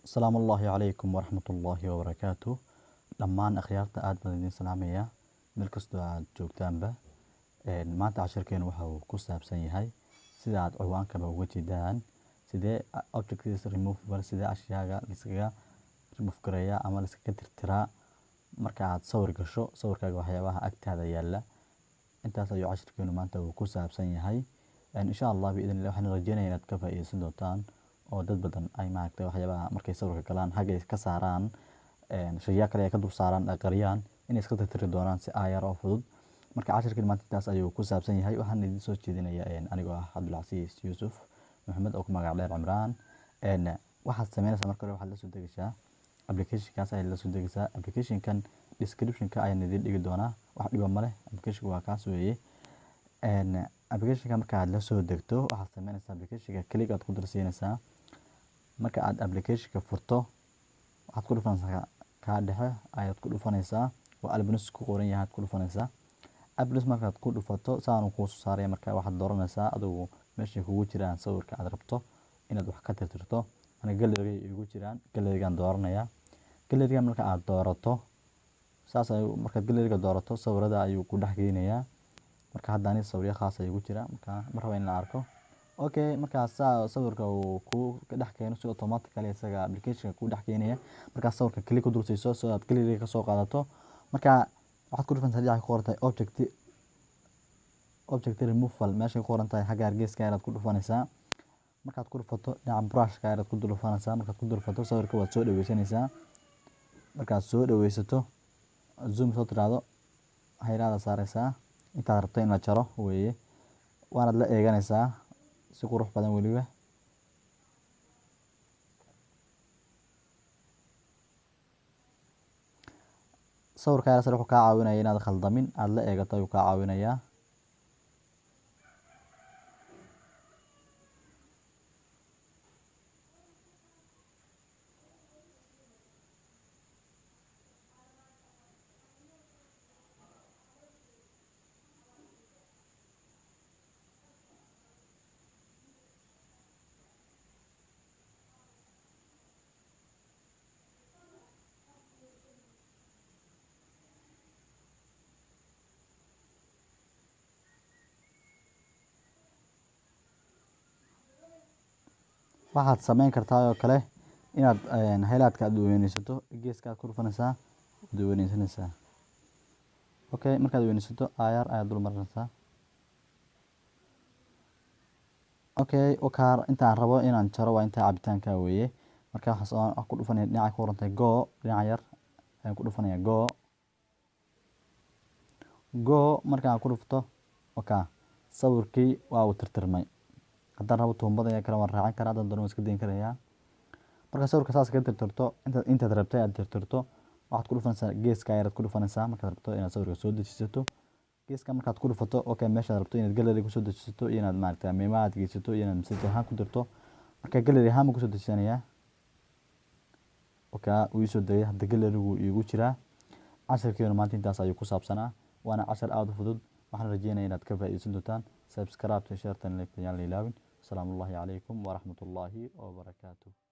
السلام الله عليكم ورحمة الله وبركاته. لما أخيارت بدين سلامية ملكستو عاد جوجتان به ما تعشركين وحو كوساب سنيهاي سيدا عاد عوان كبا وجدان سيدا objects removable سيدا أشياء لسكا remove كريا أما لسكا ترترا مركا عاد صور قشو صور كاق وحيابها أكت هذا يلا انت سيو عشركين وما انت كوساب سنيهاي إن شاء الله بإذن الله وحنا رجينا ينتكفى إيسندوتان oo dad badan ay maagtay waxyaabaha markay sawirka galaan hagay ka saaraan shayga kale ay ka dul saaraan qariyaan inay iska tirtiri doonaan si aayar oo fudud marka casharkan maanta taas ayuu ku saabsan yahay waxaan idin soo jeedinayaa anigoo ah Cabdulcasiis Yuusuf Maxamed oo ku magac dheer Cimraan waxaad sameynaysaa marka hore waxaad la soo degaysaa application-kaas ay la soo degaysaa application-kan description-ka ayaan idin dhigi doonaa wax dhiba ma leh application-ku waa kaas weeye application-ka marka aad la soo degto waxaad sameynaysaa application-ka click aad ku dirsiinaysaa marka aad application-ka furto waxaad ku dhufanaysaa ka dhexe ayaad ku dhufanaysaa oo albinus ku qoran yahay ku dhufanaysaa albinus markaad ku dhufato saan ku soo saaray marka waxaad dooranaysaa adigu meesha kugu jiraan sawirka aad rabto inaad wax ka tirtirto ana gallery igu jiraan gallery-gan dooranayaa gallery-ga marka aad doorato saas ay marka gallery-ga doorato sawirada ayuu ku dhex geynayaa marka hadda sawiryo khaas ah igu jira marka marba in la arko okay marka sawirka uu ku dhex keeno si automatically isaga application ku dhex keenaya marka sawirka click ku dulsayso soo aad gallery ka soo qaadato marka waxaad ku dhufantaa dhinaca ku qortay object removal meesha ku qoran tahay xagga geeska aad ku dhufanaysaa markaad ku dhufato dhinaca brush-ka aad ku dhufanaysaa markaad ku dhufato sawirka waad soo dhaweysanaysaa markaad soo dhaweysato zoom soo tiraado hayraada saaraysaa inta rabto in la jaro weeye waana la eeganaysaa si qurux badan waliba sawirka ayaa wuxuu ka caawinayaa inaad khaldamin aad la eegato ayuu ka caawinayaa waxaad sameyn kartaa oo kale inaad highlight-ka aad weynaysato geeska aad ku dhufanaysaa aad weynaysanaysaa okay markaad weynaysato ayar ayaad dul marinaysaa okay okaar intaan rabo inaan jaro waa inta cabitaanka weeye marka waxaan ku dhufanayaa dhinaca ku qorantay go dhinaca yar ayaan ku dhufanayaa go markaan ku dhufto okay sawirkii waa uu tirtirmay haddaan rabo tuumbada ayaa kala waan raacin karaa haddaan doono iska dayn karayaa marka sawirka saas ka tirtirto intaad rabtay aad tirtirto waxaad ku dhufanaysaa geeska ayaad ku dhufanaysaa markaad rabto inaad sawirka soo dejisato geeska markaad ku dhufato okay meeshaad rabto inaad gallery ku soo dejisato iyo inaad maaragtay meema aad geysato iyo inaad message ahaan ku dirto marka gallery ahaan ku soo dejisanayaa okay uu soo degay hadda gallery-gu igu jiraa casharkeenu maanta intaas ayuu ku saabsanaa waana cashar aad u fudud waxaan rajeynayaa inaad ka faa'iideysan doontaan subscribe share tan like ayaan la ilaawin السلام الله عليكم ورحمة الله وبركاته.